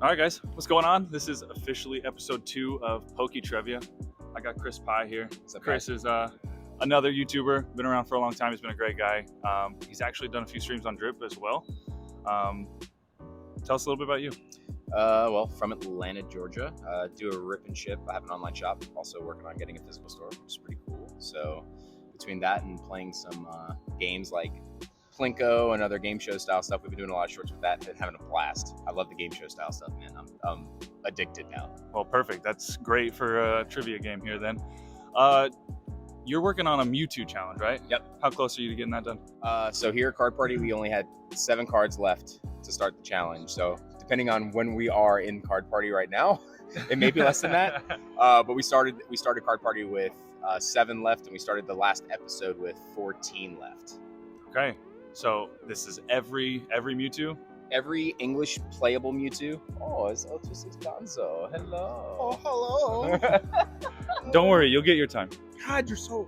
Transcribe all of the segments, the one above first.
All right, guys, what's going on? This is officially episode 2 of PokeTrevvia. I got Chris Pye here. Chris is another YouTuber, been around for a long time. He's been a great guy. He's actually done a few streams on Drip as well. Tell us a little bit about you. Well, from Atlanta, Georgia. Do a rip and ship. I have an online shop. Also working on getting a physical store, which is pretty cool. So between that and playing some games like Plinko and other game show style stuff, we've been doing a lot of shorts with that and having a blast. I love the game show style stuff, man. I'm addicted now. Well, perfect. That's great for a trivia game here then. You're working on a Mewtwo challenge, right? Yep. How close are you to getting that done? So here at Card Party, we only had 7 cards left to start the challenge. So depending on when we are in Card Party right now, it may be less than that. But we started Card Party with 7 left, and we started the last episode with 14 left. Okay. So this is every Mewtwo? Every English playable Mewtwo. Oh, it's Ultra 6 Gonzo. Hello. Oh, hello. Don't worry, you'll get your time. God, you're so.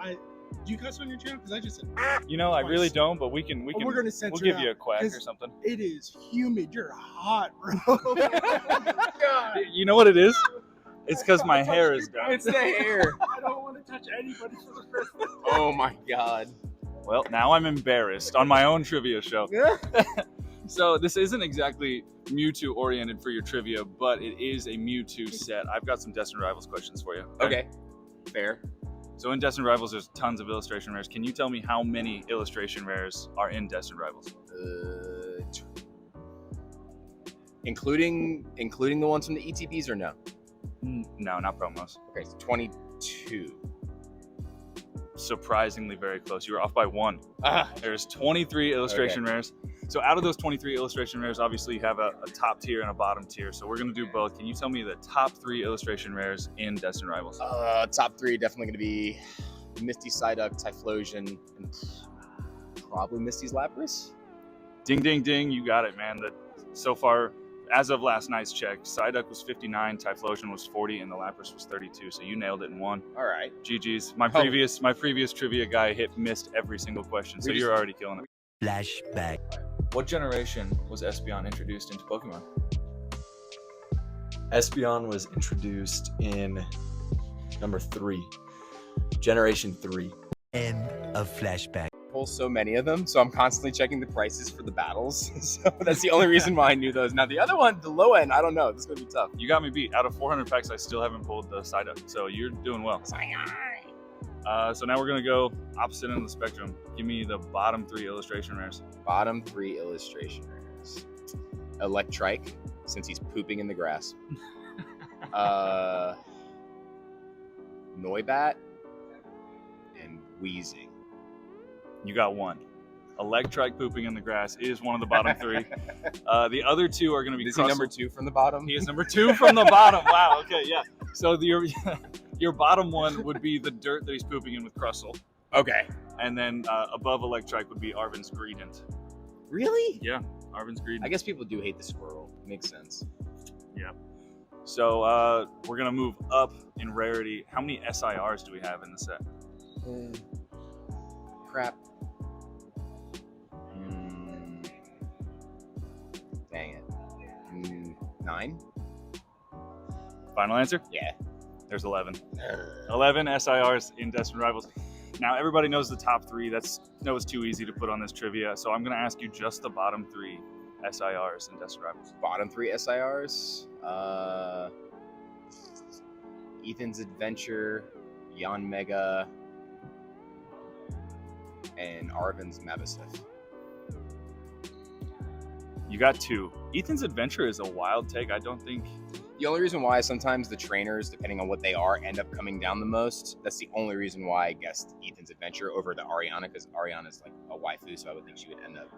Do you cuss on your channel? Because I just said. You know, I really don't, but we can. We're gonna censor We'll give it you a out, quack or 'cause something. It is humid. You're hot, bro. God. You know what it is? It's because my hair is down. It's the hair. I don't want to touch anybody for the first time. Oh my God. Well, now I'm embarrassed on my own trivia show. So this isn't exactly Mewtwo oriented for your trivia, but it is a Mewtwo set. I've got some Destined Rivals questions for you. Okay. Fair. So in Destined Rivals, there's tons of illustration rares. Can you tell me how many illustration rares are in Destined Rivals? Including the ones from the ETBs or no? No, not promos. Okay, so 22. Surprisingly very close. You were off by 1. There's 23 illustration rares. So out of those 23 illustration rares, obviously you have a top tier and a bottom tier. So we're going to do both. Can you tell me the top 3 illustration rares in Destined Rivals? Top 3 definitely going to be Misty Psyduck, Typhlosion, and probably Misty's Lapras. Ding, ding, ding. You got it, man. So far, as of last night's check, Psyduck was 59, Typhlosion was 40, and the Lapras was 32. So you nailed it in 1. All right. GG's. My previous trivia guy missed every single question. So you're already killing it. Flashback. What generation was Espeon introduced into Pokemon? Espeon was introduced in number 3. Generation 3. End of flashback. Pull so many of them, so I'm constantly checking the prices for the battles. So that's the only reason why I knew those. Now the other one, the low end, I don't know. This is gonna be tough. You got me beat. Out of 400 packs, I still haven't pulled the Psyduck, so you're doing well. So now we're gonna go opposite end of the spectrum. Give me the bottom 3 illustration rares. Bottom 3 illustration rares. Electrike, since he's pooping in the grass. Noibat and Wheezing. You got 1. Electrike pooping in the grass is one of the bottom 3. The other 2 are going to be. Is he number 2 from the bottom? He is number 2 from the bottom. Wow. Okay. Yeah. So your bottom 1 would be the dirt that he's pooping in with Crustle. Okay. And then above Electrike would be Arven's Greedent. Really? Yeah. Arven's Greedent. I guess people do hate the squirrel. Makes sense. Yeah. So we're going to move up in rarity. How many SIRs do we have in the set? Crap. Dang it. 9? Final answer? Yeah. There's 11. 11 SIRs in Destined Rivals. Now, everybody knows the top 3. That was too easy to put on this trivia. So I'm going to ask you just the bottom 3 SIRs in Destined Rivals. Bottom 3 SIRs? Ethan's Adventure, Yon Mega, and Arven's Mabasif. You got 2. Ethan's Adventure is a wild take. I don't think. The only reason why sometimes the trainers, depending on what they are, end up coming down the most. That's the only reason why I guessed Ethan's Adventure over the Ariana, because Ariana's like a waifu, so I would think she would end up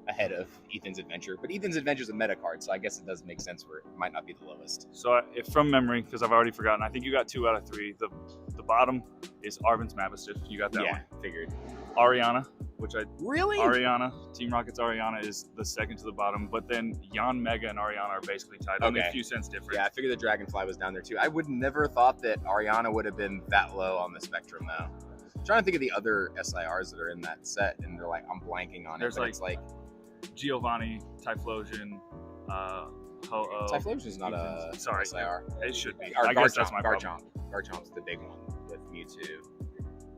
ahead of Ethan's Adventure. But Ethan's Adventure is a meta card, so I guess it does make sense where it might not be the lowest. So if from memory, because I've already forgotten, I think you got 2 out of 3. The bottom is Arven's Mabasif. You got that one. Yeah, figured. Ariana, which I Really? Ariana, Team Rocket's Ariana is the second to the bottom, but then Yon Mega and Ariana are basically tied. Only a few cents different. Yeah, I figured the Dragonfly was down there too. I would never thought that Ariana would have been that low on the spectrum though. I'm trying to think of the other SIRs that are in that set, and they're like, I'm blanking on There's it. But it's like Giovanni, Typhlosion, Ho-Oh. Typhlosion is not a Sorry. SIR. It should be. Or I guess that's my problem. Garchomp's the big one with Mewtwo.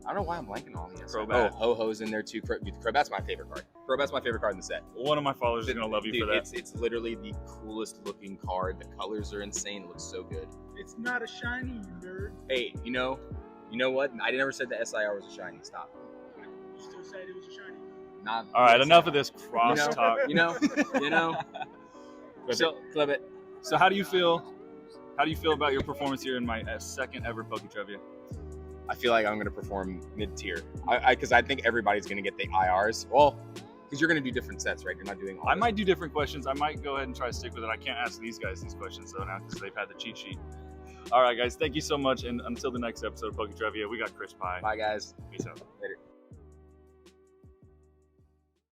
I don't know why I'm blanking on these. Crobat. Oh, Ho-Ho's in there too. Crobat's my favorite card. Crobat's my favorite card in the set. One of my followers is going to love you Dude, for that. It's literally the coolest looking card. The colors are insane. It looks so good. It's not a shiny, you nerd. Hey, you know what? I never said the SIR was a shiny. Stop. You still said it was a shiny. Not. All right, the enough SIR. of this cross talk. You know. Clip it. So how do you feel? How do you feel about your performance here in my second ever PokeTrevvia? I feel like I'm going to perform mid-tier. Because I think everybody's going to get the IRs. Well, because you're going to do different sets, right? You're not doing all I this. might do different questions. I might go ahead and try to stick with it. I can't ask these guys these questions though now because they've had the cheat sheet. All right, guys. Thank you so much. And until the next episode of PokeTrevvia, we got Chris Pie. Bye, guys. Peace out. Later.